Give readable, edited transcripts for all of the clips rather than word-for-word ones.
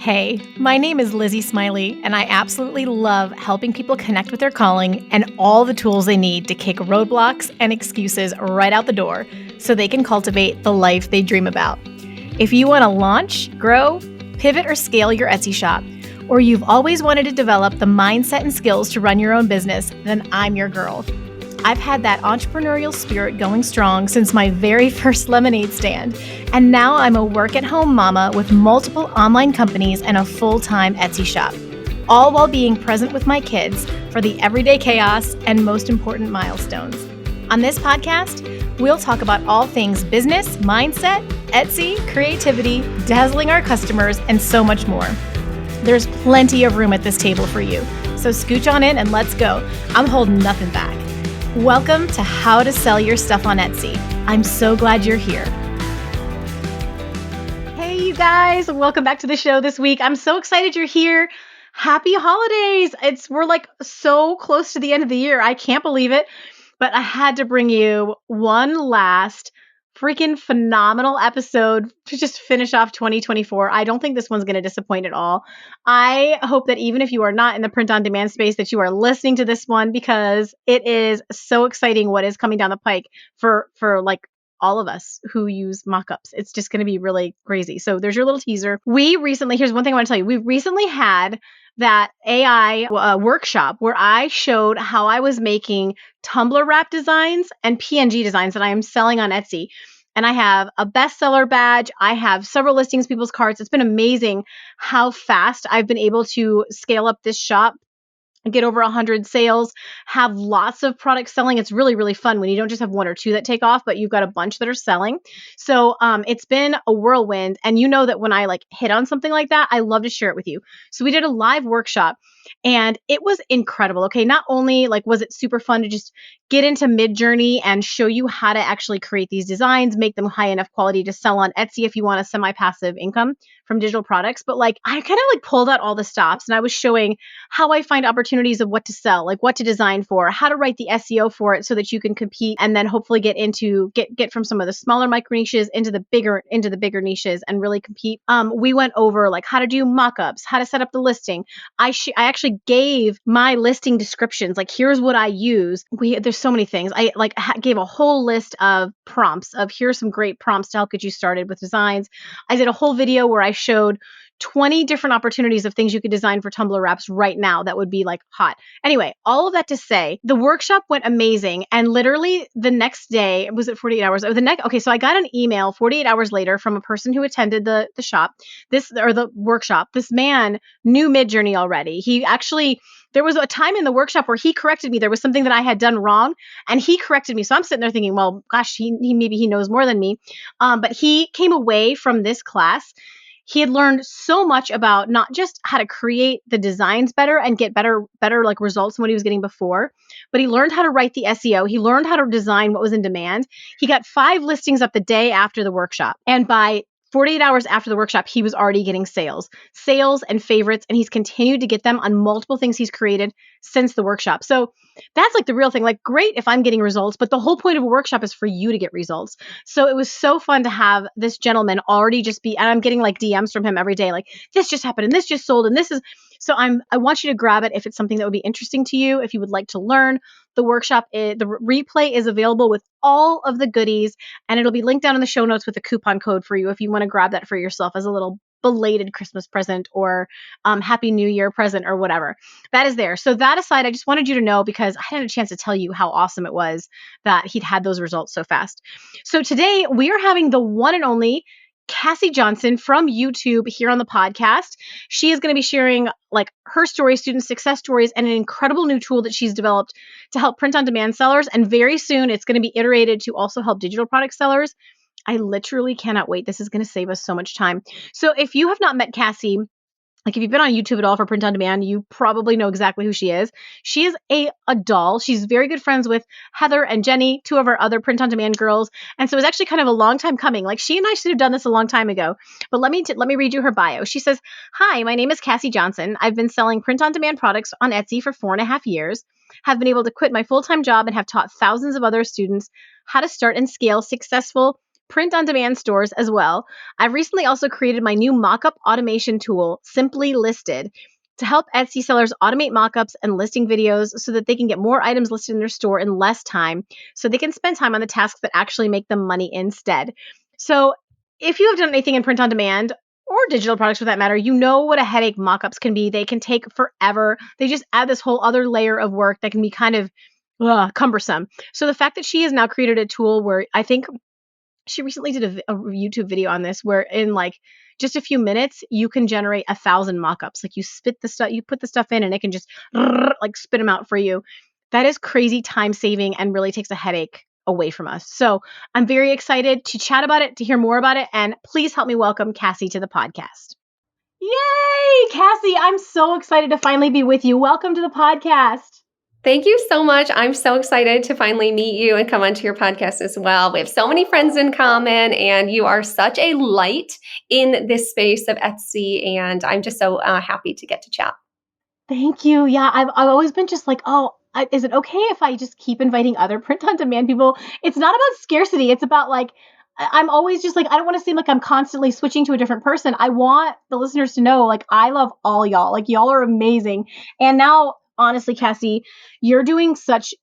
Hey, my name is Lizzie Smiley, and I absolutely love helping people connect with their calling and all the tools they need to kick roadblocks and excuses right out the door so they can cultivate the life they dream about. If you want to launch, grow, pivot, or scale your Etsy shop, or you've always wanted to develop the mindset and skills to run your own business, then I'm your girl. I've had that entrepreneurial spirit going strong since my very first lemonade stand, and now I'm a work-at-home mama with multiple online companies and a full-time Etsy shop, all while being present with my kids for the everyday chaos and most important milestones. On this podcast, we'll talk about all things business, mindset, Etsy, creativity, dazzling our customers, and so much more. There's plenty of room at this table for you, so scooch on in and let's go. I'm holding nothing back. Welcome to How to Sell Your Stuff on Etsy. I'm so glad you're here. Hey, you guys, welcome back to the show this week. I'm so excited you're here. Happy holidays. We're like so close to the end of the year. I can't believe it, but I had to bring you one last freaking phenomenal episode to just finish off 2024. I don't think this one's going to disappoint at all. I hope that even if you are not in the print on demand space, that you are listening to this one because it is so exciting what is coming down the pike for like all of us who use mockups. It's just going to be really crazy. So there's your little teaser. Here's one thing I want to tell you. We recently had that AI workshop where I showed how I was making Tumblr wrap designs and PNG designs that I am selling on Etsy. And I have a bestseller badge. I have several listings, people's carts. It's been amazing how fast I've been able to scale up this shop, get over 100 sales, have lots of products selling. It's really, really fun when you don't just have one or two that take off, but you've got a bunch that are selling. So it's been a whirlwind. And you know that when I hit on something like that, I love to share it with you. So we did a live workshop and it was incredible. Okay. Not only was it super fun to just get into Midjourney and show you how to actually create these designs, make them high enough quality to sell on Etsy if you want a semi-passive income from digital products, but I kind of pulled out all the stops and I was showing how I find opportunities of what to sell, what to design for, how to write the SEO for it so that you can compete and then hopefully get from some of the smaller micro niches into the bigger niches and really compete. We went over how to do mockups, how to set up the listing. I actually gave my listing descriptions, here's what I use. There's so many things. I gave a whole list of prompts of here's some great prompts to help get you started with designs. I did a whole video where I showed 20 different opportunities of things you could design for Tumblr wraps right now that would be hot. Anyway, all of that to say, the workshop went amazing. And literally the next day, was it 48 hours? So I got an email 48 hours later from a person who attended the workshop. This man knew Midjourney already. There was a time in the workshop where he corrected me. There was something that I had done wrong and he corrected me. So I'm sitting there thinking, well, gosh, maybe he knows more than me. But he came away from this class. He had learned so much about not just how to create the designs better and get better results than what he was getting before, but he learned how to write the SEO. He learned how to design what was in demand. He got 5 listings up the day after the workshop. And by 48 hours after the workshop, he was already getting sales and favorites, and he's continued to get them on multiple things he's created since the workshop. So that's the real thing. Great if I'm getting results, but the whole point of a workshop is for you to get results. So it was so fun to have this gentleman already and I'm getting DMs from him every day, this just happened and this just sold and this is. So I want you to grab it if it's something that would be interesting to you, if you would like to learn. The workshop, the replay is available with all of the goodies, and it'll be linked down in the show notes with a coupon code for you if you want to grab that for yourself as a little belated Christmas present or Happy New Year present or whatever. That is there. So that aside, I just wanted you to know because I hadn't a chance to tell you how awesome it was that he'd had those results so fast. So today we are having the one and only Cassiy Johnson from YouTube here on the podcast. She is going to be sharing her story, student success stories, and an incredible new tool that she's developed to help print on demand sellers. And very soon it's going to be iterated to also help digital product sellers. I literally cannot wait. This is going to save us so much time. So if you have not met Cassie, if you've been on YouTube at all for print on demand, you probably know exactly who she is. She is a doll. She's very good friends with Heather and Jenny, 2 of our other print on demand girls. And so it was actually kind of a long time coming. She and I should have done this a long time ago. But let me read you her bio. She says, "Hi, my name is Cassiy Johnson. I've been selling print on demand products on Etsy for 4.5 years. Have been able to quit my full-time job and have taught thousands of other students how to start and scale successful print on demand stores as well. I've recently also created my new mockup automation tool, Simply Listed, to help Etsy sellers automate mockups and listing videos so that they can get more items listed in their store in less time, so they can spend time on the tasks that actually make them money instead. So if you have done anything in print on demand or digital products for that matter, you know what a headache mockups can be. They can take forever. They just add this whole other layer of work that can be kind of cumbersome. So the fact that she has now created a tool where I think she recently did a YouTube video on this, where in like just a few minutes you can generate 1,000 mockups. Like you spit the stuff, you put the stuff in, and it can just like spit them out for you. That is crazy time saving and really takes a headache away from us. So I'm very excited to chat about it, to hear more about it, and please help me welcome Cassiy to the podcast. Yay, Cassiy! I'm so excited to finally be with you. Welcome to the podcast. Thank you so much. I'm so excited to finally meet you and come onto your podcast as well. We have so many friends in common, and you are such a light in this space of Etsy, and I'm just so happy to get to chat. Thank you. Yeah, I've always been just like, is it okay if I just keep inviting other print on demand people? It's not about scarcity. It's about like, I'm always just like, I don't want to seem like I'm constantly switching to a different person. I want the listeners to know, like, I love all y'all. Like, y'all are amazing. And now, honestly, Cassiy, you're doing such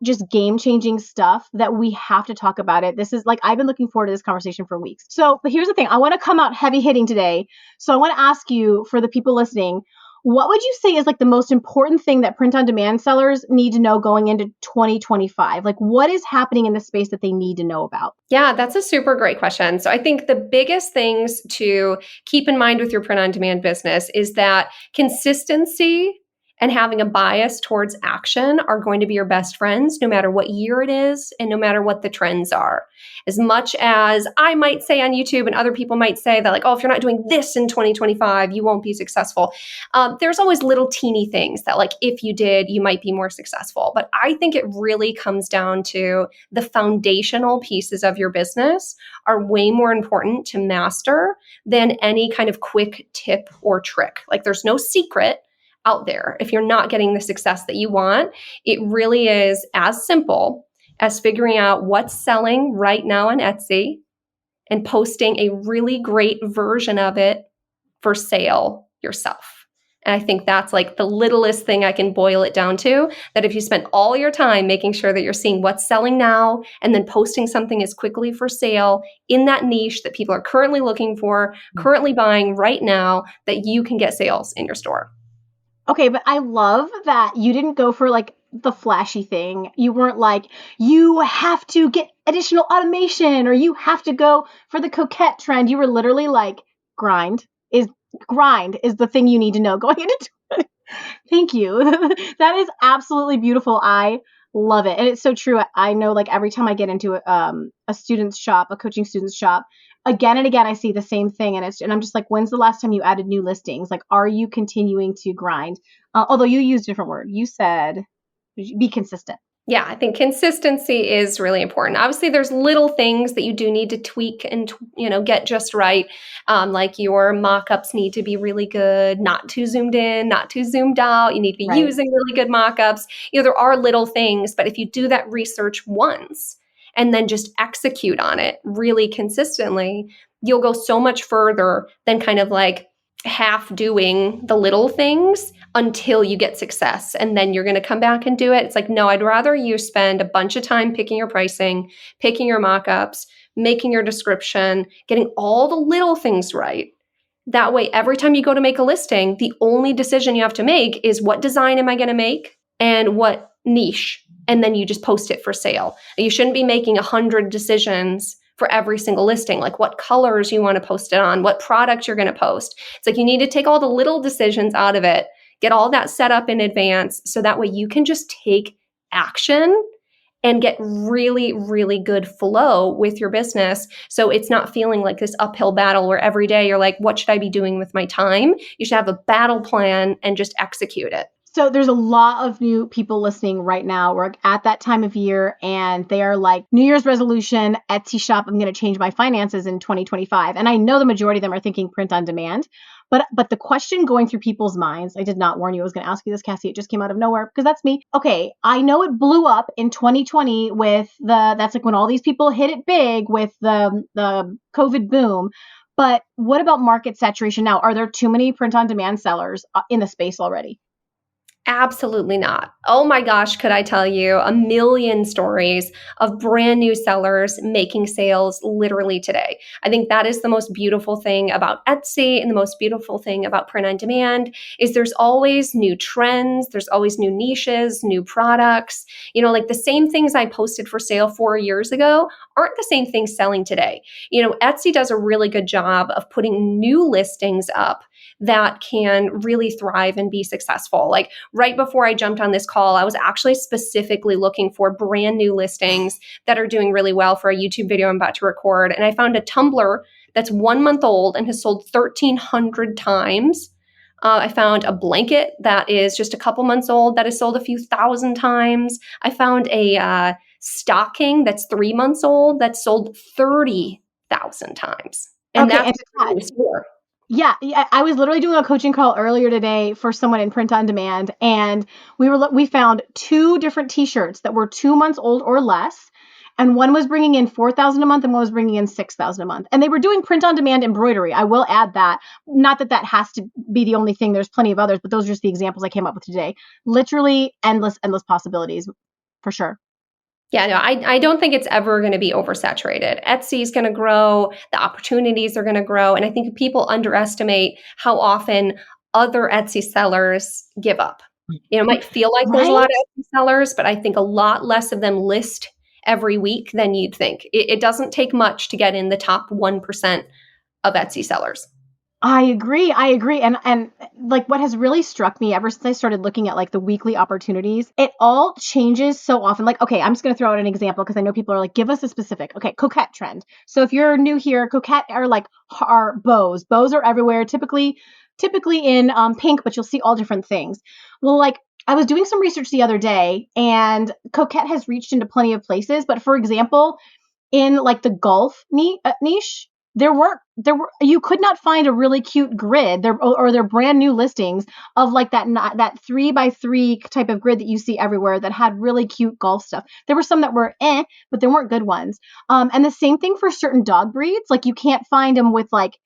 just game-changing stuff that we have to talk about it. This is like, I've been looking forward to this conversation for weeks. So, but here's the thing. I want to come out heavy hitting today. So I want to ask you, for the people listening, what would you say is like the most important thing that print on demand sellers need to know going into 2025? Like, what is happening in the space that they need to know about? Yeah, that's a super great question. So I think the biggest things to keep in mind with your print on demand business is that consistency and having a bias towards action are going to be your best friends, no matter what year it is and no matter what the trends are. As much as I might say on YouTube and other people might say that, like, oh, if you're not doing this in 2025, you won't be successful. There's always little teeny things that, like, if you did, you might be more successful. But I think it really comes down to the foundational pieces of your business are way more important to master than any kind of quick tip or trick. Like, there's no secret out there. If you're not getting the success that you want, it really is as simple as figuring out what's selling right now on Etsy and posting a really great version of it for sale yourself. And I think that's like the littlest thing I can boil it down to, that if you spend all your time making sure that you're seeing what's selling now and then posting something as quickly for sale in that niche that people are currently looking for, currently buying right now, that you can get sales in your store. Okay, but I love that you didn't go for like the flashy thing. You weren't like, you have to get additional automation or you have to go for the coquette trend. You were literally like, grind is the thing you need to know going into it. Thank you. That is absolutely beautiful. I love it. And it's so true. I know, like, every time I get into a student's shop, a coaching student's shop, again and again, I see the same thing. And I'm just like, when's the last time you added new listings? Like, are you continuing to grind? Although you used a different word. You said be consistent. Yeah, I think consistency is really important. Obviously, there's little things that you do need to tweak and get just right. Like your mockups need to be really good, not too zoomed in, not too zoomed out. You need to be using really good mockups. There are little things, but if you do that research once and then just execute on it really consistently, you'll go so much further than kind of like half doing the little things until you get success. And then you're going to come back and do it. It's like, no, I'd rather you spend a bunch of time picking your pricing, picking your mockups, making your description, getting all the little things right. That way, every time you go to make a listing, the only decision you have to make is what design am I going to make and what niche. And then you just post it for sale. You shouldn't be making 100 decisions for every single listing, like what colors you want to post it on, what product you're going to post. It's like you need to take all the little decisions out of it, get all that set up in advance, so that way you can just take action and get really, really good flow with your business. So it's not feeling like this uphill battle where every day you're like, what should I be doing with my time? You should have a battle plan and just execute it. So there's a lot of new people listening right now. We're at that time of year and they are like, New Year's resolution, Etsy shop, I'm going to change my finances in 2025. And I know the majority of them are thinking print on demand, But the question going through people's minds, I did not warn you I was going to ask you this, Cassie. It just came out of nowhere because that's me. Okay, I know it blew up in 2020 with that's like when all these people hit it big with the COVID boom. But what about market saturation now? Are there too many print on demand sellers in the space already? Absolutely not. Oh my gosh, could I tell you a million stories of brand new sellers making sales literally today. I think that is the most beautiful thing about Etsy, and the most beautiful thing about print on demand is there's always new trends, there's always new niches, new products. Like the same things I posted for sale 4 years ago aren't the same things selling today. Etsy does a really good job of putting new listings up that can really thrive and be successful. Like right before I jumped on this call, I was actually specifically looking for brand new listings that are doing really well for a YouTube video I'm about to record. And I found a tumbler that's 1 month old and has sold 1,300 times. I found a blanket that is just a couple months old that has sold a few thousand times. I found a stocking that's 3 months old that's sold 30,000 times. And Okay, that's and to that, a store. yeah, I was literally doing a coaching call earlier today for someone in print on demand, and we found two different T-shirts that were 2 months old or less, and one was bringing in 4,000 a month, and one was bringing in 6,000 a month, and they were doing print on demand embroidery. I will add that, not that that has to be the only thing. There's plenty of others, but those are just the examples I came up with today. Literally endless, endless possibilities, for sure. Yeah, no, I don't think it's ever going to be oversaturated. Etsy is going to grow, the opportunities are going to grow. And I think people underestimate how often other Etsy sellers give up. It might feel like there's a lot Right? of Etsy sellers, but I think a lot less of them list every week than you'd think. It doesn't take much to get in the top 1% of Etsy sellers. I agree. I agree. And like what has really struck me ever since I started looking at like the weekly opportunities, it all changes so often. Like, okay, I'm just going to throw out an example because I know people are like, give us a specific. Okay, coquette trend. So if you're new here, coquette are like are bows. Bows are everywhere, typically in pink, but you'll see all different things. Well, like I was doing some research the other day, and coquette has reached into plenty of places. But for example, in like the golf niche, there were you could not find a really cute grid there, or their brand new listings of like that 3x3 type of grid that you see everywhere that had really cute golf stuff. There were some that were but there weren't good ones. And the same thing for certain dog breeds. Like you can't find them with like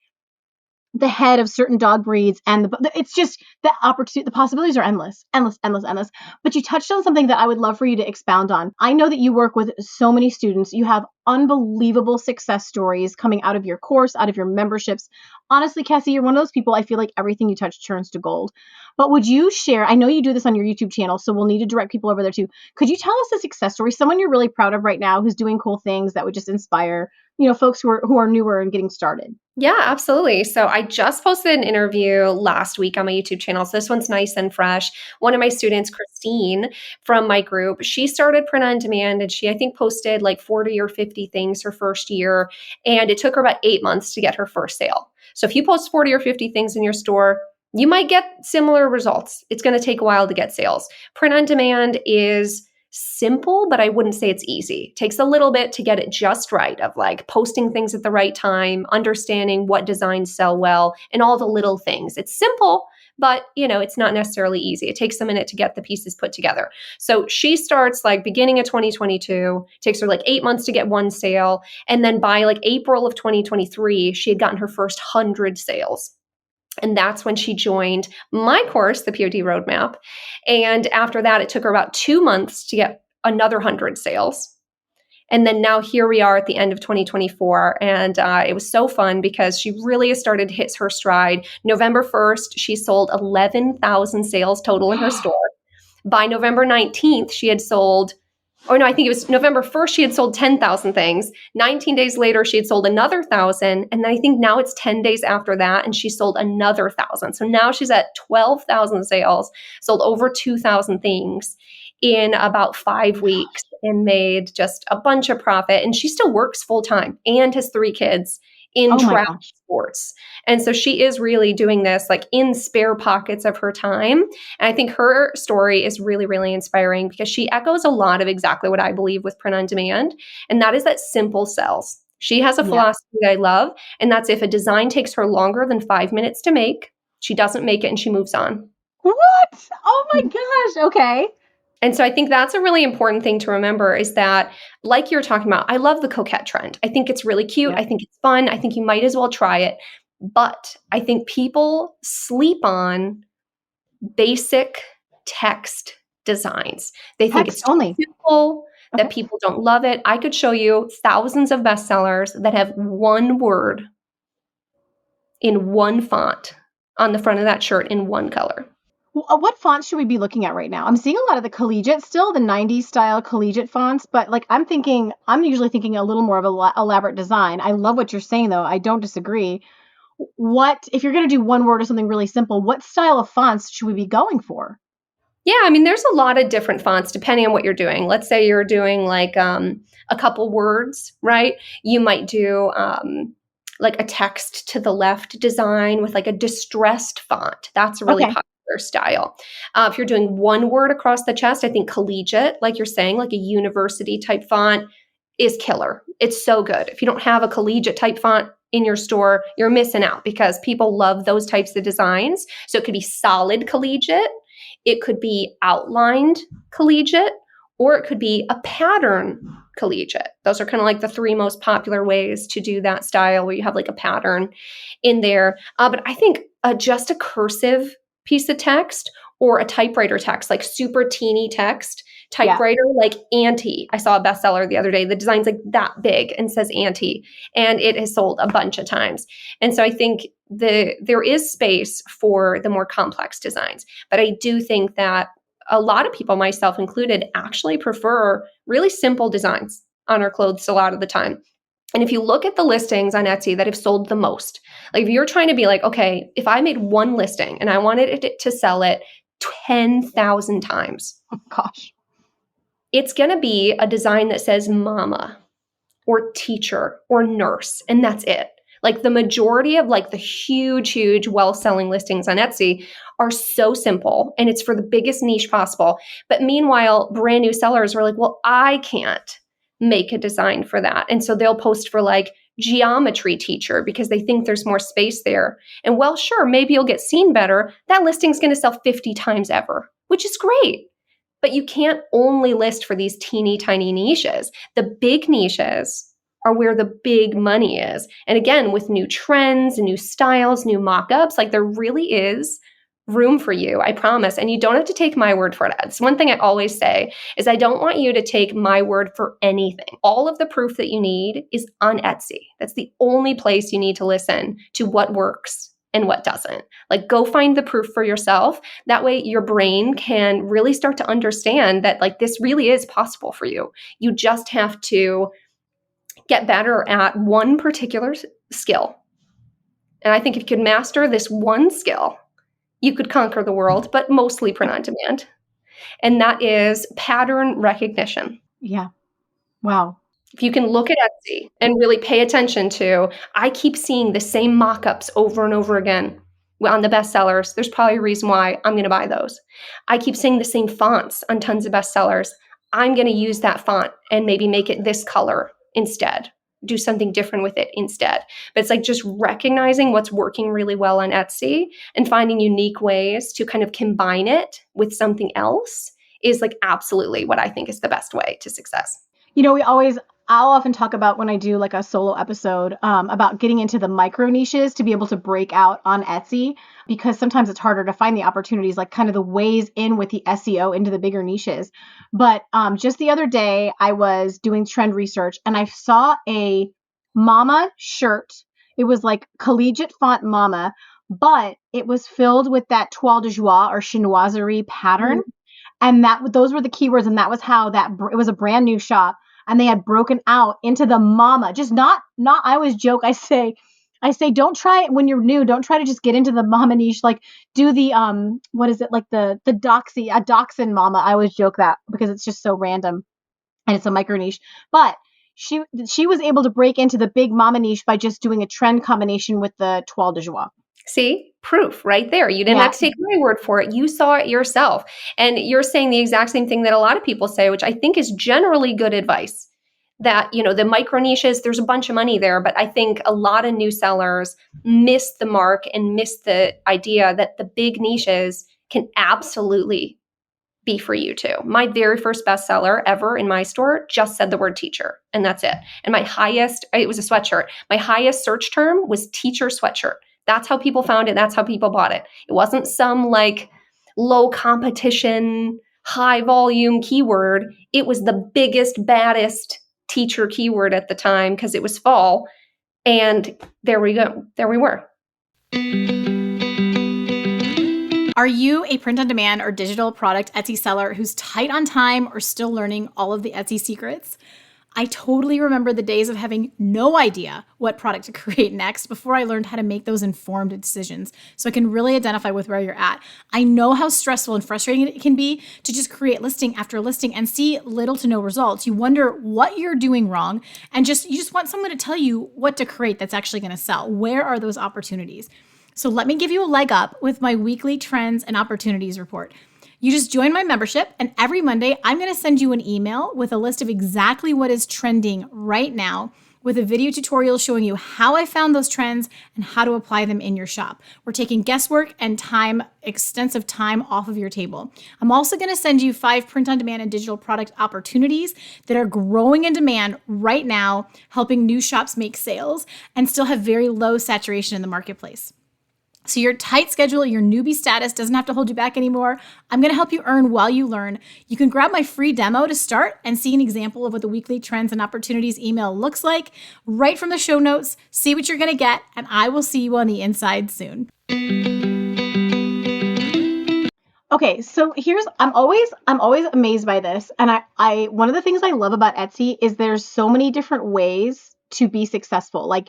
the head of certain dog breeds, and it's just the possibilities are endless, endless, endless, endless. But you touched on something that I would love for you to expound on. I know that you work with so many students. You have unbelievable success stories coming out of your course, out of your memberships. Honestly, Cassie, you're one of those people I feel like everything you touch turns to gold. But would you share, I know you do this on your YouTube channel, so we'll need to direct people over there too. Could you tell us a success story, someone you're really proud of right now who's doing cool things that would just inspire, folks who are newer and getting started? Yeah, absolutely. So I just posted an interview last week on my YouTube channel. So this one's nice and fresh. One of my students, Christine, from my group, she started print on demand, and she, I think, posted like 40 or 50 things her first year. And it took her about 8 months to get her first sale. So if you post 40 or 50 things in your store, you might get similar results. It's going to take a while to get sales. Print on demand is simple, but I wouldn't say it's easy. It takes a little bit to get it just right, of like posting things at the right time, understanding what designs sell well, and all the little things. It's simple, but it's not necessarily easy. It takes a minute to get the pieces put together. So she starts like beginning of 2022, takes her like 8 months to get one sale. And then by like April of 2023, she had gotten her first 100 sales. And that's when she joined my course, the POD Roadmap. And after that, it took her about 2 months to get another 100 sales. And then now here we are at the end of 2024. And it was so fun because she really has started to hit her stride. November 1st, she sold 11,000 sales total in her store. By November 19th, she had sold, oh no, I think it was November 1st, she had sold 10,000 things. 19 days later, she had sold another 1,000. And then I think now it's 10 days after that, and she sold another 1,000. So now she's at 12,000 sales, sold over 2,000 things in about 5 weeks, and made just a bunch of profit. And she still works full time and has 3 kids in Oh my travel gosh. sports. And so she is really doing this like in spare pockets of her time. And I think her story is really, really inspiring because she echoes a lot of exactly what I believe with print on demand. And that is that simple sells. She has a Yeah. philosophy that I love, and that's if a design takes her longer than 5 minutes to make, She doesn't make it and she moves on. What? Oh my gosh. Okay. And so I think that's a really important thing to remember is that, like you're talking about, I love the coquette trend. I think it's really cute. Yeah. I think it's fun. I think you might as well try it. But I think people sleep on basic text designs. They think Text it's too only. simple, that Okay. people don't love it. I could show you thousands of bestsellers that have one word in one font on the front of that shirt in one color. What fonts should we be looking at right now? I'm seeing a lot of the collegiate still, the 90s style collegiate fonts, but like I'm usually thinking a little more of a elaborate design. I love what you're saying though. I don't disagree. If you're going to do one word or something really simple, what style of fonts should we be going for? Yeah, I mean, there's a lot of different fonts depending on what you're doing. Let's say you're doing like a couple words, right? You might do like a text to the left design with like a distressed font. That's a really Okay. popular style. If you're doing one word across the chest, I think collegiate, like you're saying, like a university type font is killer. It's so good. If you don't have a collegiate type font in your store, you're missing out because people love those types of designs. So it could be solid collegiate. It could be outlined collegiate, or it could be a pattern collegiate. Those are kind of like the three most popular ways to do that style where you have like a pattern in there. But I think just a cursive piece of text or a typewriter text, like super teeny text, typewriter, like Auntie. I saw a bestseller the other day. The design's like that big and says Auntie, and it has sold a bunch of times. And so I think there is space for the more complex designs. But I do think that a lot of people, myself included, actually prefer really simple designs on our clothes a lot of the time. And if you look at the listings on Etsy that have sold the most, like if you're trying to be like, okay, if I made one listing and I wanted it to sell it 10,000 times, Oh, gosh. it's going to be a design that says mama or teacher or nurse, and that's it. Like the majority of like the huge, well-selling listings on Etsy are so simple and it's for the biggest niche possible. But meanwhile, brand new sellers are like, well, I can't make a design for that. And so they'll post for like geometry teacher because they think there's more space there. And well, sure, maybe you'll get seen better. That listing's going to sell 50 times ever, which is great. But you can't only list for these teeny tiny niches. The big niches are where the big money is. And again, with new trends, new styles, new mock-ups, like there really is room for you, I promise. And you don't have to take my word for it. It's one thing I always say is I don't want you to take my word for anything. All of the proof that you need is on Etsy. That's the only place you need to listen to what works and what doesn't. Like go find the proof for yourself. That way your brain can really start to understand that like this really is possible for you. You just have to get better at one particular skill. And I think if you could master this one skill, you could conquer the world, but mostly print on demand. And that is pattern recognition. Yeah. Wow. If you can look at Etsy and really pay attention to, I keep seeing the same mock-ups over and over again on the bestsellers. There's probably a reason why I'm going to buy those. I keep seeing the same fonts on tons of bestsellers. I'm going to use that font and maybe make it this color instead. Do something different with it instead. But it's like just recognizing what's working really well on Etsy and finding unique ways to kind of combine it with something else is like absolutely what I think is the best way to success. You know, I'll often talk about when I do like a solo episode about getting into the micro niches to be able to break out on Etsy, because sometimes it's harder to find the opportunities, like kind of the ways in with the SEO into the bigger niches. But just the other day, I was doing trend research and I saw a mama shirt. It was like collegiate font mama, but it was filled with that toile de joie or chinoiserie pattern. Mm-hmm. And those were the keywords. And that was how it was a brand new shop. And they had broken out into the mama, just not, I always joke. I say, don't try it when you're new. Don't try to just get into the mama niche. Like do the, what is it? Like a dachshund mama. I always joke that because it's just so random and it's a micro niche, but she was able to break into the big mama niche by just doing a trend combination with the toile de joie. See, proof right there. You didn't have to take my word for it. You saw it yourself. And you're saying the exact same thing that a lot of people say, which I think is generally good advice. that, the micro niches, there's a bunch of money there, but I think a lot of new sellers miss the mark and miss the idea that the big niches can absolutely be for you too. My very first bestseller ever in my store just said the word teacher, and that's it. And it was a sweatshirt. My highest search term was teacher sweatshirt. That's how people found it. That's how people bought it. It wasn't some like low competition, high volume keyword. It was the biggest, baddest teacher keyword at the time because it was fall. And there we go. There we were. Are you a print on demand or digital product Etsy seller who's tight on time or still learning all of the Etsy secrets? I totally remember the days of having no idea what product to create next before I learned how to make those informed decisions so I can really identify with where you're at. I know how stressful and frustrating it can be to just create listing after listing and see little to no results. You wonder what you're doing wrong and you just want someone to tell you what to create that's actually going to sell. Where are those opportunities? So let me give you a leg up with my weekly trends and opportunities report. You just join my membership, and every Monday, I'm going to send you an email with a list of exactly what is trending right now, with a video tutorial showing you how I found those trends and how to apply them in your shop. We're taking guesswork and extensive time off of your table. I'm also going to send you 5 print-on-demand and digital product opportunities that are growing in demand right now, helping new shops make sales and still have very low saturation in the marketplace. So your tight schedule, your newbie status doesn't have to hold you back anymore. I'm going to help you earn while you learn. You can grab my free demo to start and see an example of what the weekly trends and opportunities email looks like right from the show notes. See what you're going to get, and I will see you on the inside soon. Okay, so I'm always amazed by this. And I one of the things I love about Etsy is there's so many different ways to be successful. Like,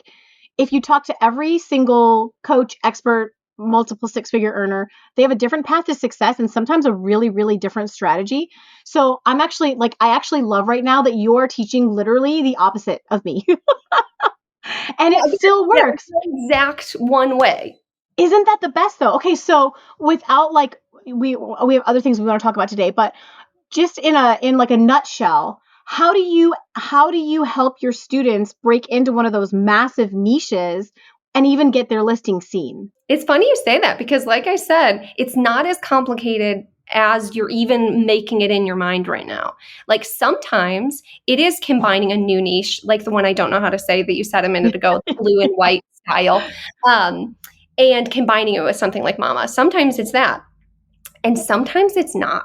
if you talk to every single coach, expert, multiple 6-figure earner, they have a different path to success and sometimes a really, really different strategy. So I actually love right now that you're teaching literally the opposite of me. And it still works. Exact one way. Isn't that the best though? Okay, so without we have other things we want to talk about today, but just in a nutshell, how do you help your students break into one of those massive niches and even get their listing seen? It's funny you say that because, like I said, it's not as complicated as you're even making it in your mind right now. Like sometimes it is combining a new niche, like the one I don't know how to say that you said a minute ago, blue and white style, and combining it with something like Mama. Sometimes it's that. And sometimes it's not.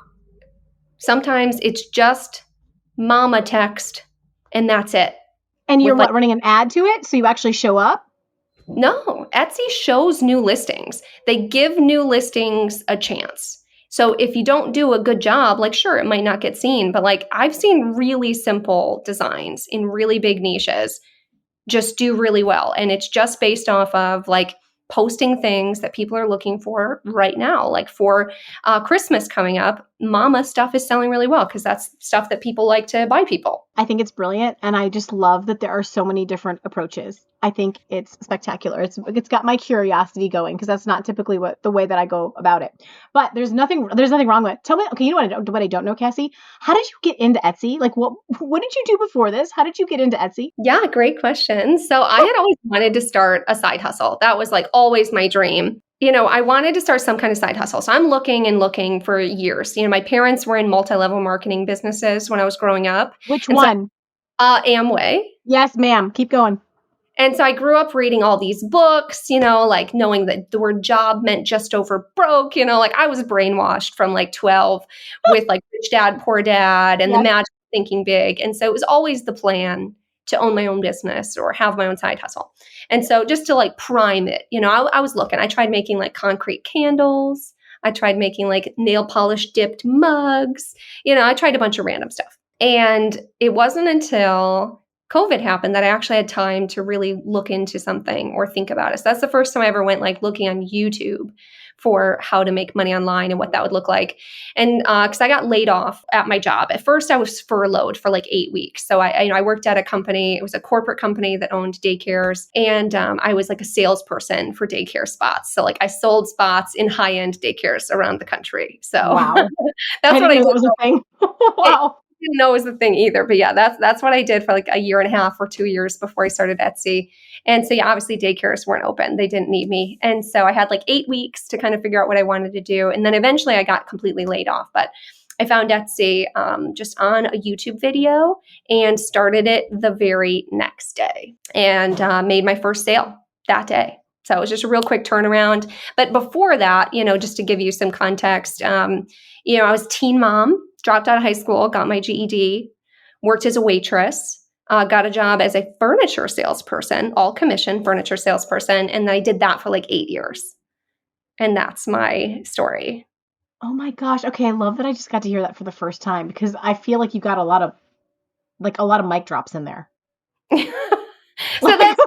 Sometimes it's just Mama text, and that's it. And you're running an ad to it, so you actually show up? No, Etsy shows new listings. They give new listings a chance. So if you don't do a good job, sure, it might not get seen, but I've seen really simple designs in really big niches just do really well. And it's just based off of posting things that people are looking for right now. Like for Christmas coming up, Mama stuff is selling really well because that's stuff that people like to buy people. I think it's brilliant. And I just love that there are so many different approaches. I think it's spectacular. It's got my curiosity going because that's not typically the way that I go about it. But there's nothing wrong with it. Tell me, okay, you know what I don't know, Cassie? How did you get into Etsy? What did you do before this? How did you get into Etsy? Yeah, great question. So I had always wanted to start a side hustle. That was always my dream. I wanted to start some kind of side hustle. So I'm looking for years. My parents were in multi-level marketing businesses when I was growing up. Which one? Amway. Yes, ma'am. Keep going. And so I grew up reading all these books, knowing that the word job meant just over broke, I was brainwashed from 12 with Rich Dad, Poor Dad and the magic of thinking big. And so it was always the plan to own my own business or have my own side hustle. And so just to prime it, I was looking, I tried making concrete candles. I tried making nail polish dipped mugs. I tried a bunch of random stuff. And it wasn't until COVID happened that I actually had time to really look into something or think about it. So that's the first time I ever went looking on YouTube for how to make money online and what that would look like. And because I got laid off at my job. At first I was furloughed for 8 weeks. So I worked at a company. It was a corporate company that owned daycares. And I was a salesperson for daycare spots. So I sold spots in high-end daycares around the country. So wow. that's what I did. That was a thing. Wow. didn't know it was the thing either. But yeah, that's what I did for like a year and a half or 2 years before I started Etsy. And so yeah, obviously daycares weren't open. They didn't need me. And so I had like 8 weeks to kind of figure out what I wanted to do. And then eventually I got completely laid off. But I found Etsy just on a YouTube video and started it the very next day and made my first sale that day. So it was just a real quick turnaround. But before that, just to give you some context, I was a teen mom, dropped out of high school, got my GED, worked as a waitress, got a job as a furniture salesperson, all commission furniture salesperson. And I did that for like 8 years. And that's my story. Oh my gosh. Okay, I love that I just got to hear that for the first time because I feel like you got a lot of mic drops in there. So that's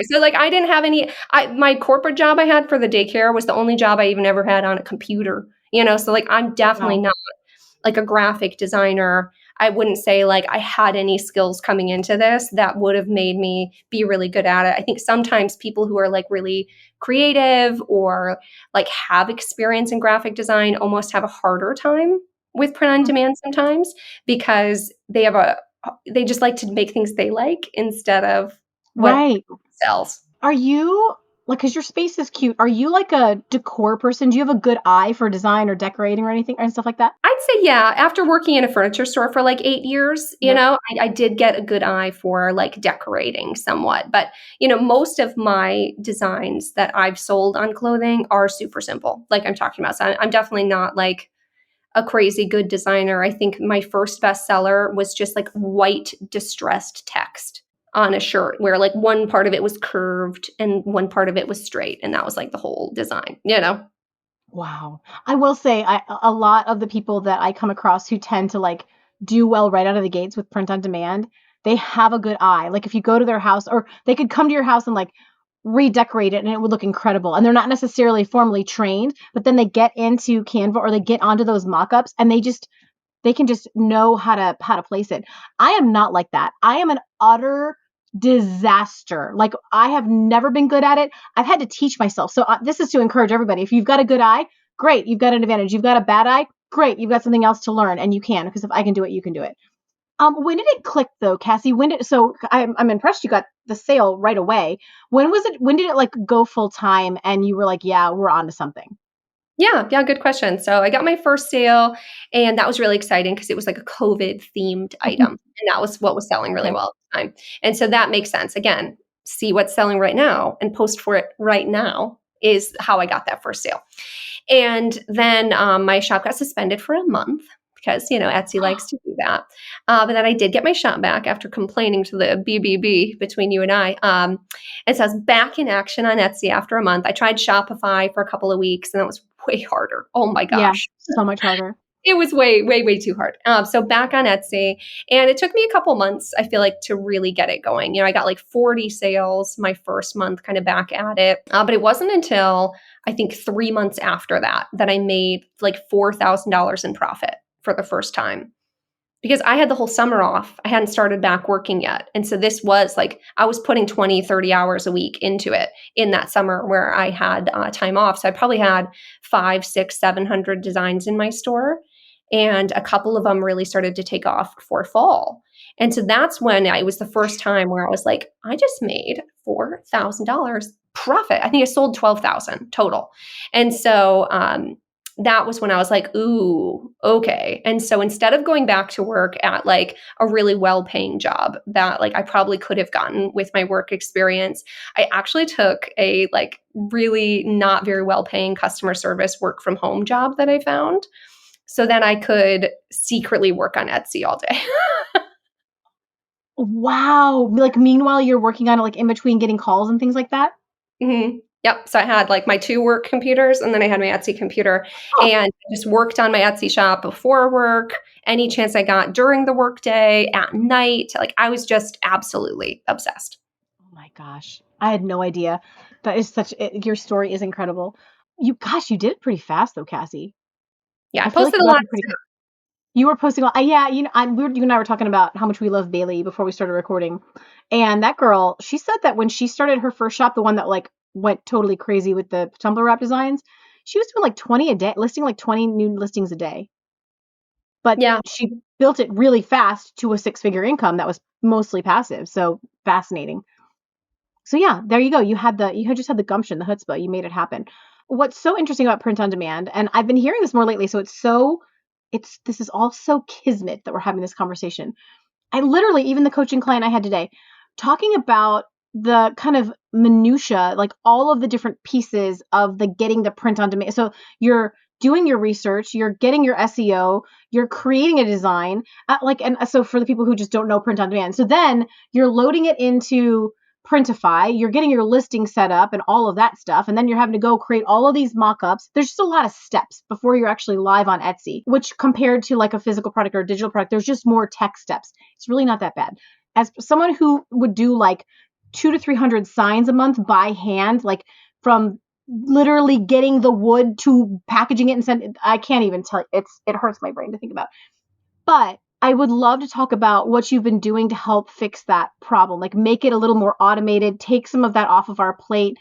so like I didn't have any my corporate job I had for the daycare was the only job I even ever had on a computer, so like I'm definitely Wow. not like a graphic designer. I wouldn't say like I had any skills coming into this that would have made me be really good at it. I think sometimes people who are like really creative or like have experience in graphic design almost have a harder time with print on demand sometimes because they just like to make things they like instead of what Right. sells. Are you like, because your space is cute, are you like a decor person? Do you have a good eye for design or decorating or anything and stuff like that? I'd say, yeah, after working in a furniture store for like 8 years, Yep. I did get a good eye for like decorating somewhat. But, most of my designs that I've sold on clothing are super simple, like I'm talking about. So I'm definitely not like a crazy good designer. I think my first bestseller was just like white distressed text on a shirt where like one part of it was curved and one part of it was straight. And that was like the whole design. Wow. I will say a lot of the people that I come across who tend to like do well right out of the gates with print on demand, they have a good eye. Like if you go to their house or they could come to your house and like redecorate it and it would look incredible. And they're not necessarily formally trained, but then they get into Canva or they get onto those mockups and they can just know how to place it. I am not like that. I am an utter disaster. Like I have never been good at it. I've had to teach myself. So this is to encourage everybody. If you've got a good eye, great, you've got an advantage. You've got a bad eye, great, you've got something else to learn, and you can because if I can do it, you can do it. When did it click though, Cassie? So I'm impressed you got the sale right away. When was it? When did it like go full time and you were like, yeah, we're on to something? Yeah, good question. So I got my first sale, and that was really exciting because it was like a COVID themed item, and that was what was selling really Okay. well at the time. And so that makes sense. Again, see what's selling right now and post for it right now is how I got that first sale. And then my shop got suspended for a month because Etsy likes to do that. But then I did get my shop back after complaining to the BBB between you and I. And so I was back in action on Etsy after a month. I tried Shopify for a couple of weeks, and that was way harder. Oh my Yeah, gosh. so much harder. It was way, way, way too hard. So back on Etsy, and it took me a couple months, I feel like, to really get it going. I got like 40 sales my first month kind of back at it. But it wasn't until I think 3 months after that that I made like $4,000 in profit for the first time because I had the whole summer off. I hadn't started back working yet. And so this was like, I was putting 20, 30 hours a week into it in that summer where I had time off. So I probably had 5, 6, 700 designs in my store. And a couple of them really started to take off for fall. And so that's when it was the first time where I was like, I just made $4,000 profit. I think I sold 12,000 total. And so, that was when I was like, ooh, okay. And so instead of going back to work at like a really well-paying job that like I probably could have gotten with my work experience, I actually took a like really not very well-paying customer service work from home job that I found so then I could secretly work on Etsy all day. Wow. Like meanwhile you're working on it like in between getting calls and things like that? Yep. So I had like my 2 work computers and then I had my Etsy computer Oh, and I just worked on my Etsy shop before work, any chance I got during the workday, at night. Like I was just absolutely obsessed. oh my gosh. I had no idea. That is your story is incredible. You did it pretty fast though, Cassie. Yeah, I I feel like posted you a got lot there pretty quick. You were posting yeah, you and I were talking about how much we love Bailey before we started recording. And that girl, she said that when she started her first shop, the one that like went totally crazy with the tumbler wrap designs, she was doing like 20 a day, listing like 20 new listings a day. But Yeah. she built it really fast to a 6-figure income that was mostly passive. So fascinating. So yeah, there you go. You just had the gumption, the chutzpah. You made it happen. What's so interesting about print on demand, and I've been hearing this more lately, so this is all so kismet that we're having this conversation. I literally, even the coaching client I had today, talking about the kind of minutia, like all of the different pieces of the getting the print on demand. So you're doing your research, you're getting your SEO, you're creating a design, and so for the people who just don't know print on demand. So then you're loading it into Printify, you're getting your listing set up and all of that stuff. And then you're having to go create all of these mock-ups. There's just a lot of steps before you're actually live on Etsy, which compared to like a physical product or a digital product, there's just more tech steps. It's really not that bad. As someone who would do like 200 to 300 signs a month by hand, like from literally getting the wood to packaging it and send it, I can't even tell you. It hurts my brain to think about. But I would love to talk about what you've been doing to help fix that problem, like make it a little more automated, take some of that off of our plate.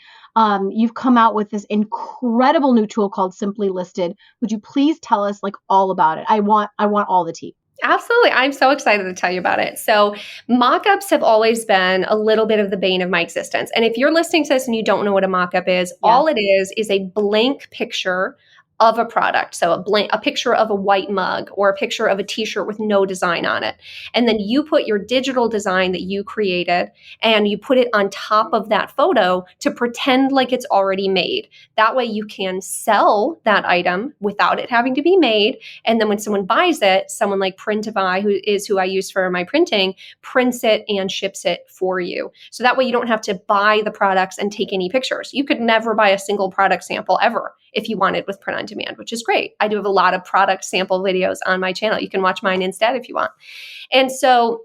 You've come out with this incredible new tool called Simply Listed. Would you please tell us like all about it? I want all the tea. Absolutely. I'm so excited to tell you about it. So mockups have always been a little bit of the bane of my existence. And if you're listening to this and you don't know what a mockup is, all it is a blank picture of a product. So a picture of a white mug or a picture of a t-shirt with no design on it. And then you put your digital design that you created and you put it on top of that photo to pretend like it's already made. That way you can sell that item without it having to be made. And then when someone buys it, someone like Printify, who I use for my printing, prints it and ships it for you. So that way you don't have to buy the products and take any pictures. You could never buy a single product sample ever if you wanted with print on demand, which is great. I do have a lot of product sample videos on my channel. You can watch mine instead if you want. And so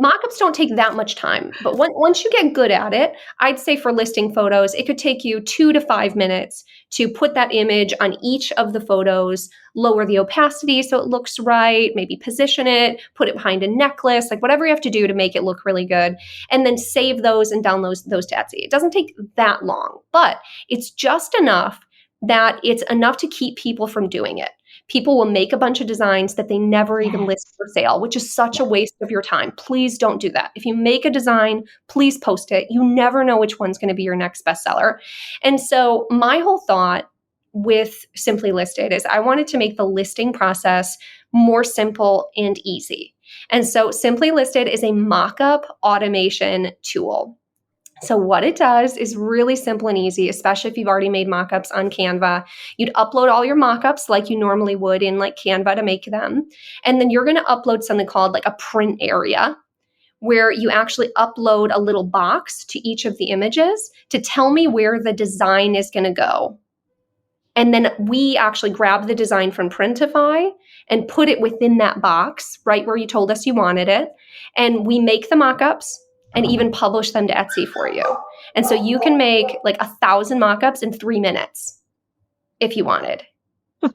mockups don't take that much time, but once you get good at it, I'd say for listing photos, it could take you 2 to 5 minutes to put that image on each of the photos, lower the opacity so it looks right, maybe position it, put it behind a necklace, like whatever you have to do to make it look really good, and then save those and download those to Etsy. It doesn't take that long, but it's just enough that it's enough to keep people from doing it. People will make a bunch of designs that they never even list for sale, which is such a waste of your time. Please don't do that. If you make a design, please post it. You never know which one's going to be your next bestseller. And so my whole thought with Simply Listed is I wanted to make the listing process more simple and easy. And so Simply Listed is a mock-up automation tool. So what it does is really simple and easy, especially if you've already made mockups on Canva. You'd upload all your mockups like you normally would in like Canva to make them. And then you're going to upload something called like a print area, where you actually upload a little box to each of the images to tell me where the design is going to go. And then we actually grab the design from Printify and put it within that box, right where you told us you wanted it. And we make the mockups and even publish them to Etsy for you. And so you can make like 1,000 mockups in 3 minutes if you wanted.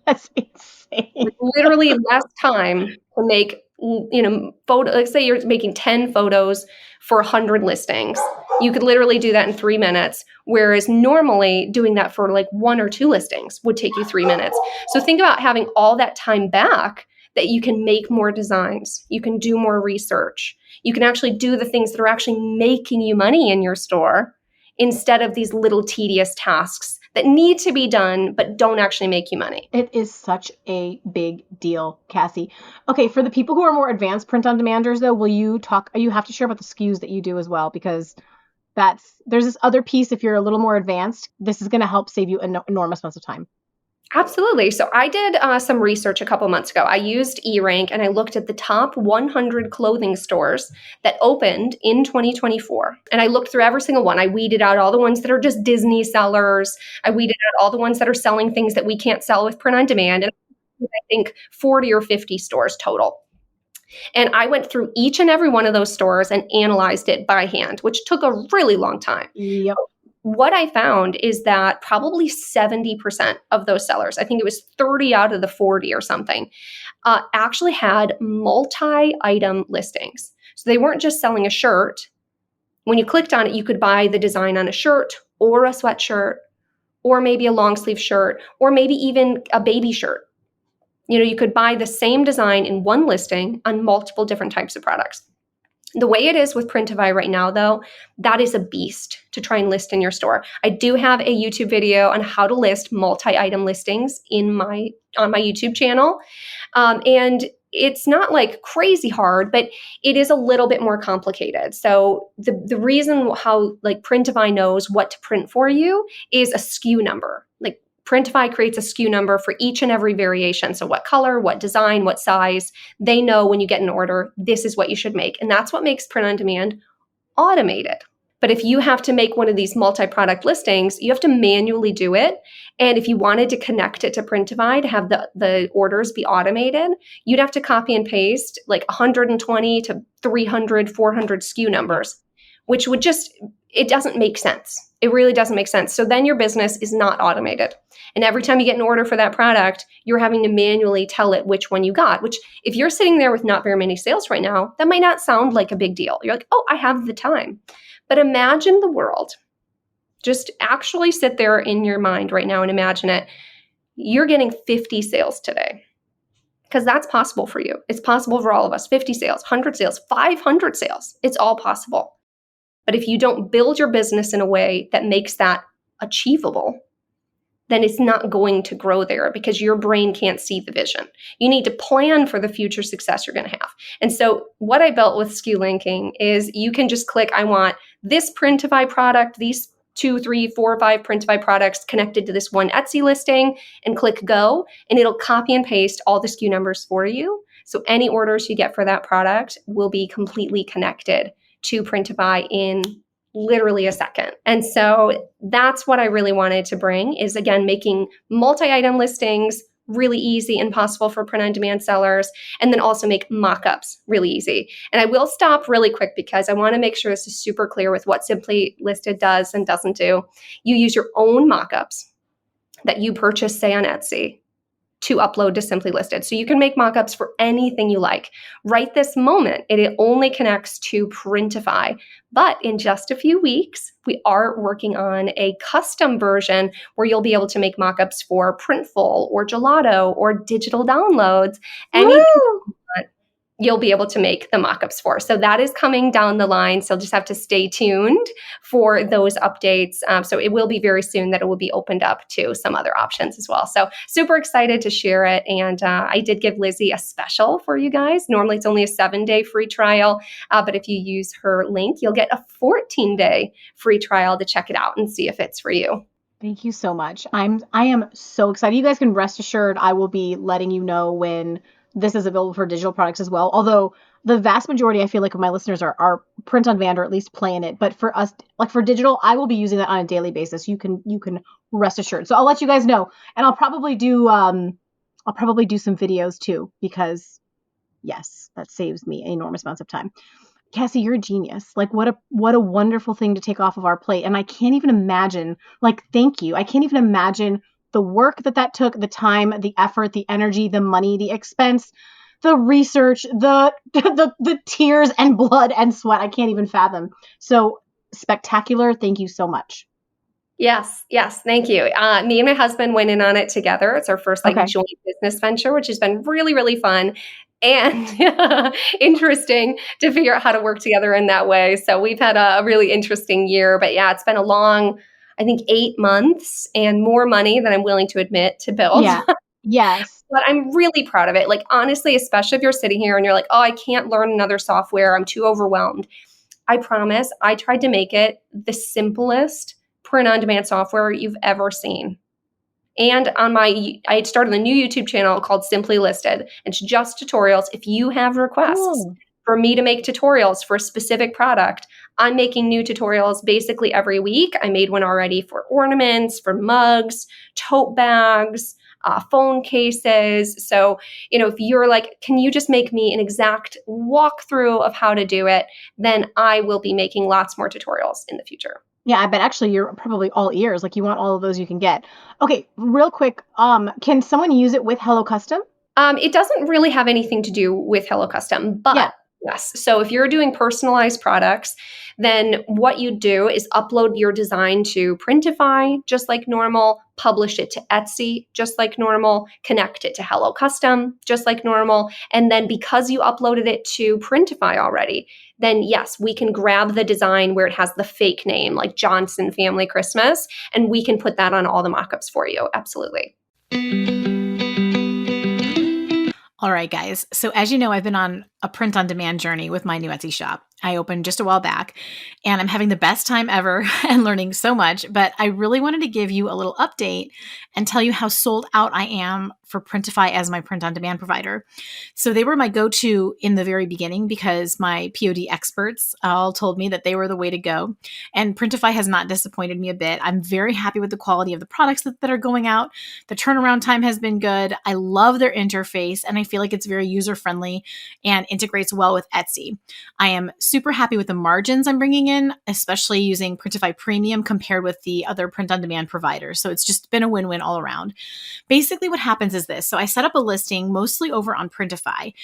That's insane. Literally less time to make, photo. Let's say you're making 10 photos for 100 listings. You could literally do that in 3 minutes, whereas normally doing that for like 1 or 2 listings would take you 3 minutes. So think about having all that time back that you can make more designs. You can do more research. You can actually do the things that are actually making you money in your store instead of these little tedious tasks that need to be done but don't actually make you money. It is such a big deal, Cassie. Okay, for the people who are more advanced print on demanders though, you have to share about the SKUs that you do as well, because there's this other piece. If you're a little more advanced, this is going to help save you enormous amounts of time. Absolutely. So I did some research a couple months ago. I used eRank and I looked at the top 100 clothing stores that opened in 2024. And I looked through every single one. I weeded out all the ones that are just Disney sellers. I weeded out all the ones that are selling things that we can't sell with print on demand. And I think 40 or 50 stores total. And I went through each and every one of those stores and analyzed it by hand, which took a really long time. Yep. What I found is that probably 70% of those sellers, I think it was 30 out of the 40 or something, actually had multi-item listings. So they weren't just selling a shirt. When you clicked on it, you could buy the design on a shirt or a sweatshirt or maybe a long sleeve shirt or maybe even a baby shirt. You could buy the same design in one listing on multiple different types of products. The way it is with Printify right now, though, that is a beast to try and list in your store. I do have a YouTube video on how to list multi-item listings on my YouTube channel. And it's not like crazy hard, but it is a little bit more complicated. So the reason how like Printify knows what to print for you is a SKU number. Like Printify creates a SKU number for each and every variation. So what color, what design, what size, they know when you get an order, this is what you should make. And that's what makes print on demand automated. But if you have to make one of these multi-product listings, you have to manually do it. And if you wanted to connect it to Printify to have the orders be automated, you'd have to copy and paste like 120 to 300, 400 SKU numbers, which would it doesn't make sense. It really doesn't make sense. So then your business is not automated. And every time you get an order for that product, you're having to manually tell it which one you got, which if you're sitting there with not very many sales right now, that might not sound like a big deal. You're like, oh, I have the time. But imagine the world. Just actually sit there in your mind right now and imagine it. You're getting 50 sales today because that's possible for you. It's possible for all of us. 50 sales, 100 sales, 500 sales. It's all possible. But if you don't build your business in a way that makes that achievable, then it's not going to grow there because your brain can't see the vision. You need to plan for the future success you're going to have. And so what I built with Skew Linking is you can just click, I want this Printify product, these 2, 3, 4, 5 Printify products connected to this one Etsy listing, and click go, and it'll copy and paste all the SKU numbers for you. So any orders you get for that product will be completely connected to Printify in literally a second. And so that's what I really wanted to bring is, again, making multi-item listings really easy and possible for print-on-demand sellers, and then also make mockups really easy. And I will stop really quick because I want to make sure this is super clear with what Simply Listed does and doesn't do. You use your own mockups that you purchase, say, on Etsy, to upload to Simply Listed. So you can make mockups for anything you like. Right this moment, it only connects to Printify. But in just a few weeks, we are working on a custom version where you'll be able to make mockups for Printful or Gelato or digital downloads. Anything you want, you'll be able to make the mockups for. So that is coming down the line. So just have to stay tuned for those updates. So it will be very soon that it will be opened up to some other options as well. So super excited to share it. And I did give Lizzie a special for you guys. Normally it's only a 7-day free trial. But if you use her link, you'll get a 14-day free trial to check it out and see if it's for you. Thank you so much. I am so excited. You guys can rest assured I will be letting you know when this is available for digital products as well. Although the vast majority, I feel like, of my listeners are print on demand or at least playing it. But for us, like for digital, I will be using that on a daily basis. You can rest assured. So I'll let you guys know, and I'll probably do some videos too, because yes, that saves me enormous amounts of time. Cassie, you're a genius. Like what a wonderful thing to take off of our plate. And I can't even imagine, like, thank you. I can't even imagine the work that took, the time, the effort, the energy, the money, the expense, the research, the tears and blood and sweat. I can't even fathom. So spectacular. Thank you so much. Yes. Thank you. Me and my husband went in on it together. It's our first joint business venture, which has been really, really fun and interesting to figure out how to work together in that way. So we've had a really interesting year, but yeah, it's been a long, I think, 8 months and more money than I'm willing to admit to build. Yeah. Yes. But I'm really proud of it. Like, honestly, especially if you're sitting here and you're like, oh, I can't learn another software. I'm too overwhelmed. I promise I tried to make it the simplest print-on-demand software you've ever seen. And I had started a new YouTube channel called Simply Listed. It's just tutorials. If you have requests for me to make tutorials for a specific product, I'm making new tutorials basically every week. I made one already for ornaments, for mugs, tote bags, phone cases. So, if you're like, can you just make me an exact walkthrough of how to do it? Then I will be making lots more tutorials in the future. Yeah, I bet actually you're probably all ears. Like, you want all of those you can get. Okay, real quick. Can someone use it with Hello Custom? It doesn't really have anything to do with Hello Custom, but Yes. So if you're doing personalized products, then what you do is upload your design to Printify, just like normal, publish it to Etsy, just like normal, connect it to Hello Custom, just like normal. And then because you uploaded it to Printify already, then yes, we can grab the design where it has the fake name, like Johnson Family Christmas, and we can put that on all the mockups for you. Absolutely. All right, guys. So as you know, I've been on a print on demand journey with my new Etsy shop. I opened just a while back and I'm having the best time ever and learning so much, but I really wanted to give you a little update and tell you how sold out I am for Printify as my print on demand provider. So they were my go-to in the very beginning because my POD experts all told me that they were the way to go. And Printify has not disappointed me a bit. I'm very happy with the quality of the products that are going out. The turnaround time has been good. I love their interface and I feel like it's very user-friendly and integrates well with Etsy. I am super happy with the margins I'm bringing in, especially using Printify Premium compared with the other print-on-demand providers. So it's just been a win-win all around. Basically what happens is this. So I set up a listing mostly over on Printify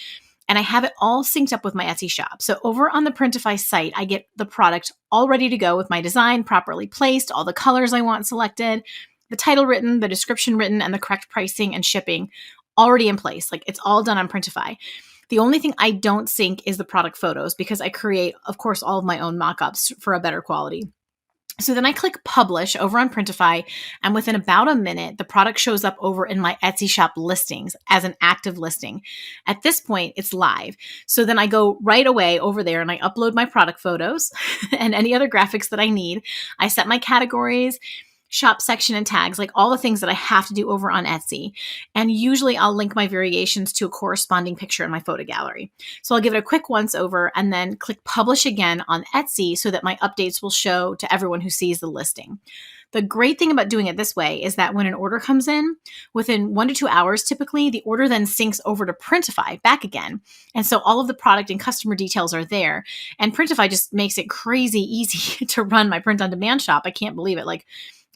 and I have it all synced up with my Etsy shop. So over on the Printify site, I get the product all ready to go with my design properly placed, all the colors I want selected, the title written, the description written, and the correct pricing and shipping already in place. Like it's all done on Printify. The only thing I don't sync is the product photos because I create, of course, all of my own mockups for a better quality. So then I click publish over on Printify, and within about a minute, the product shows up over in my Etsy shop listings as an active listing. At this point, it's live. So then I go right away over there and I upload my product photos and any other graphics that I need. I set my categories, shop section and tags, like all the things that I have to do over on Etsy. And usually I'll link my variations to a corresponding picture in my photo gallery. So I'll give it a quick once over and then click publish again on Etsy so that my updates will show to everyone who sees the listing. The great thing about doing it this way is that when an order comes in, within 1 to 2 hours, typically, the order then syncs over to Printify back again. And so all of the product and customer details are there. And Printify just makes it crazy easy to run my print on demand shop. I can't believe it. Like,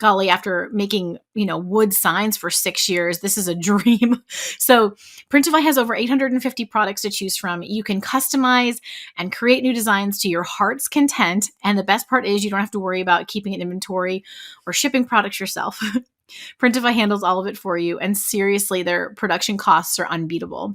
golly, after making, wood signs for 6 years, this is a dream. So Printify has over 850 products to choose from. You can customize and create new designs to your heart's content. And the best part is you don't have to worry about keeping an inventory or shipping products yourself. Printify handles all of it for you. And seriously, their production costs are unbeatable.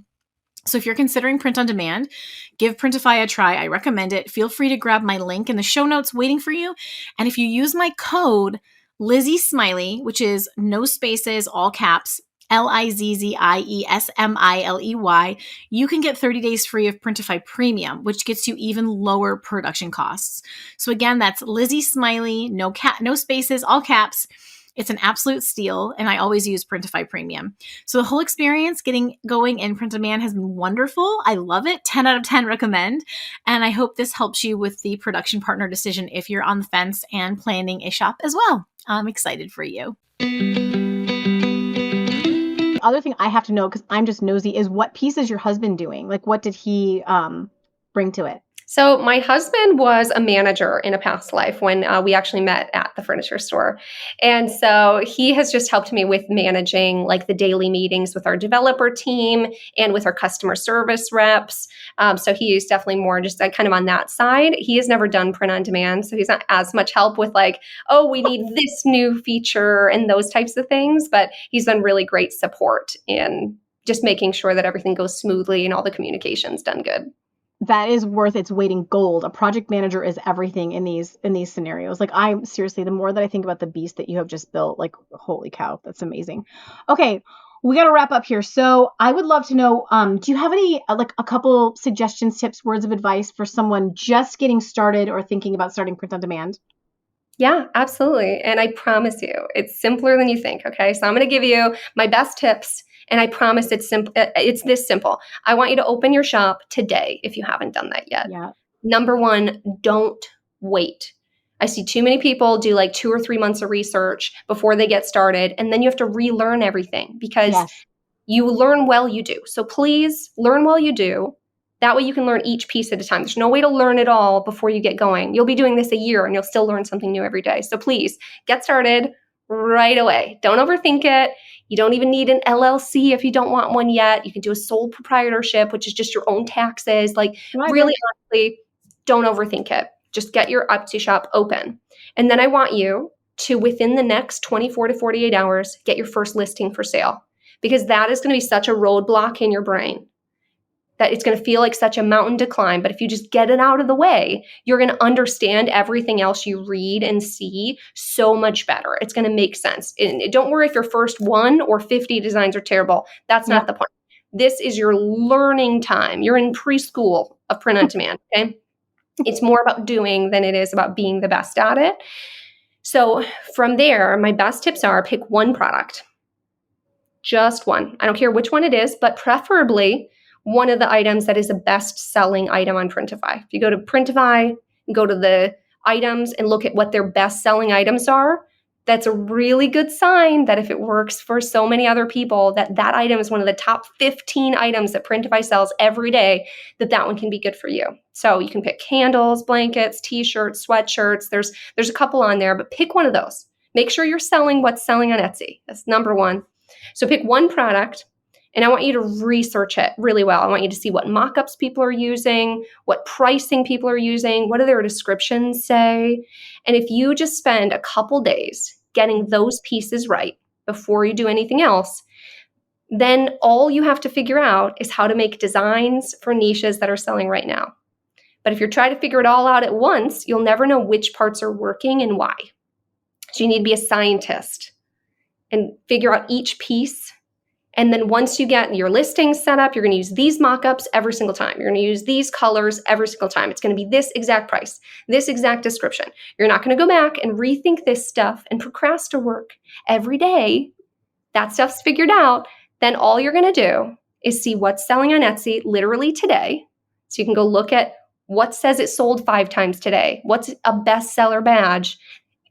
So if you're considering print on demand, give Printify a try. I recommend it. Feel free to grab my link in the show notes waiting for you. And if you use my code Lizzie Smiley, which is no spaces, all caps, LIZZIESMILEY, you can get 30 days free of Printify Premium, which gets you even lower production costs. So again, that's Lizzie Smiley, no spaces, all caps. It's an absolute steal, and I always use Printify Premium. So the whole experience getting going in print on demand has been wonderful. I love it. 10 out of 10 recommend. And I hope this helps you with the production partner decision if you're on the fence and planning a shop as well. I'm excited for you. The other thing I have to know, because I'm just nosy, is what piece is your husband doing? Like, what did he bring to it? So my husband was a manager in a past life when we actually met at the furniture store. And so he has just helped me with managing like the daily meetings with our developer team and with our customer service reps. So he is definitely more just kind of on that side. He has never done print on demand. So he's not as much help with like, oh, we need this new feature and those types of things. But he's done really great support in just making sure that everything goes smoothly and all the communication's done good. That is worth its weight in gold. A project manager is everything in these scenarios. Like, I'm seriously, the more that I think about the beast that you have just built, like, holy cow, that's amazing. Okay, we got to wrap up here. So I would love to know, do you have any, like a couple suggestions, tips, words of advice for someone just getting started or thinking about starting print on demand? Yeah, absolutely. And I promise you, it's simpler than you think. Okay. So I'm going to give you my best tips. And I promise it's simple. It's this simple. I want you to open your shop today if you haven't done that yet. Yeah. Number one, don't wait. I see too many people do like 2 or 3 months of research before they get started. And then you have to relearn everything because you learn while you do. So please learn while you do. That way you can learn each piece at a time. There's no way to learn it all before you get going. You'll be doing this a year and you'll still learn something new every day. So please get started right away. Don't overthink it. You don't even need an LLC if you don't want one yet. You can do a sole proprietorship, which is just your own taxes. Like really honestly, don't overthink it. Just get your Etsy shop open. And then I want you to, within the next 24 to 48 hours, get your first listing for sale, because that is going to be such a roadblock in your brain that it's going to feel like such a mountain to climb. But if you just get it out of the way, you're going to understand everything else you read and see so much better. It's going to make sense. And don't worry if your first 1 or 50 designs are terrible. That's not the point. This is your learning time. You're in preschool of print on demand, okay? It's more about doing than it is about being the best at it. So from there, my best tips are pick one product. Just one. I don't care which one it is, but preferably one of the items that is a best-selling item on Printify. If you go to Printify, go to the items and look at what their best-selling items are, that's a really good sign that if it works for so many other people, that item is one of the top 15 items that Printify sells every day, that one can be good for you. So you can pick candles, blankets, t-shirts, sweatshirts. There's a couple on there, but pick one of those. Make sure you're selling what's selling on Etsy. That's number one. So pick one product, and I want you to research it really well. I want you to see what mockups people are using, what pricing people are using, what do their descriptions say. And if you just spend a couple days getting those pieces right before you do anything else, then all you have to figure out is how to make designs for niches that are selling right now. But if you're trying to figure it all out at once, you'll never know which parts are working and why. So you need to be a scientist and figure out each piece. And then once you get your listings set up, you're going to use these mockups every single time. You're going to use these colors every single time. It's going to be this exact price, this exact description. You're not going to go back and rethink this stuff and procrastinate work every day. That stuff's figured out. Then all you're going to do is see what's selling on Etsy literally today. So you can go look at what says it sold 5 times today. What's a bestseller badge?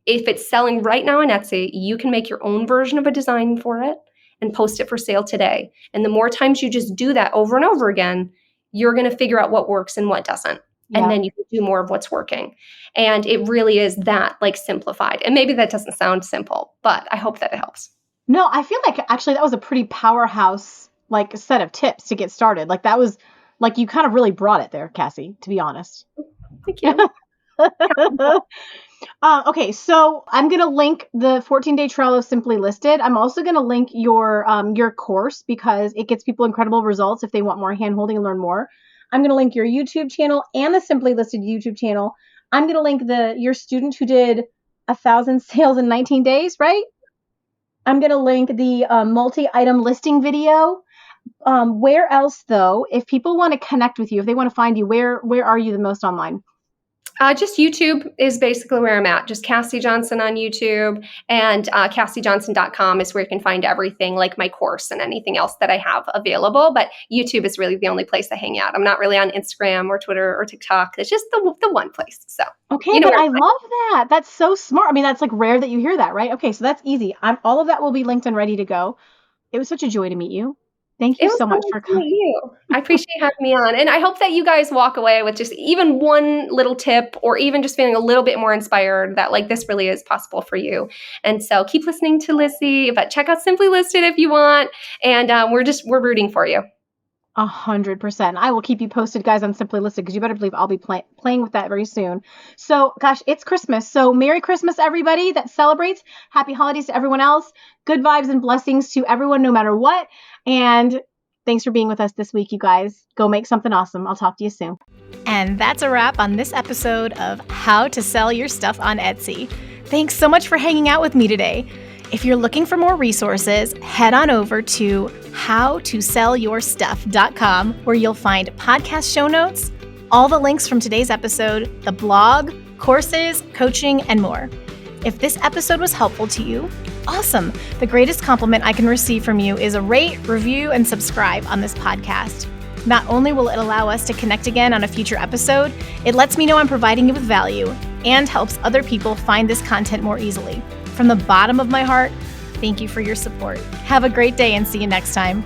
If it's selling right now on Etsy, you can make your own version of a design for it and post it for sale today. And the more times you just do that over and over again, you're going to figure out what works and what doesn't. Yeah. And then you can do more of what's working. And it really is that like simplified. And maybe that doesn't sound simple, but I hope that it helps. No, I feel like actually that was a pretty powerhouse like set of tips to get started. Like that was like you kind of really brought it there, Cassie, to be honest. Thank you. Okay, so I'm going to link the 14-day Trello Simply Listed. I'm also going to link your course because it gets people incredible results if they want more hand-holding and learn more. I'm going to link your YouTube channel and the Simply Listed YouTube channel. I'm going to link your student who did 1,000 sales in 19 days, right? I'm going to link the multi-item listing video. Where else, though, if people want to connect with you, if they want to find you, where are you the most online? Just YouTube is basically where I'm at. Just Cassiy Johnson on YouTube, and CassieJohnson.com is where you can find everything like my course and anything else that I have available. But YouTube is really the only place I hang out. I'm not really on Instagram or Twitter or TikTok. It's just the one place. So okay, but I love that. That's so smart. I mean, that's like rare that you hear that, right? Okay, so that's easy. All of that will be linked and ready to go. It was such a joy to meet you. Thank you so much for coming. I appreciate having me on. And I hope that you guys walk away with just even one little tip or even just feeling a little bit more inspired that like this really is possible for you. And so keep listening to Lissy, but check out Simply Listed if you want. And we're rooting for you. 100%. I will keep you posted, guys, on Simply Listed because you better believe I'll be playing with that very soon. So, gosh, it's Christmas. So Merry Christmas, everybody that celebrates. Happy holidays to everyone else. Good vibes and blessings to everyone, no matter what. And thanks for being with us this week, you guys. Go make something awesome. I'll talk to you soon. And that's a wrap on this episode of How to Sell Your Stuff on Etsy. Thanks so much for hanging out with me today. If you're looking for more resources, head on over to howtosellyourstuff.com where you'll find podcast show notes, all the links from today's episode, the blog, courses, coaching, and more. If this episode was helpful to you, awesome. The greatest compliment I can receive from you is a rate, review, and subscribe on this podcast. Not only will it allow us to connect again on a future episode, it lets me know I'm providing you with value and helps other people find this content more easily. From the bottom of my heart, thank you for your support. Have a great day and see you next time.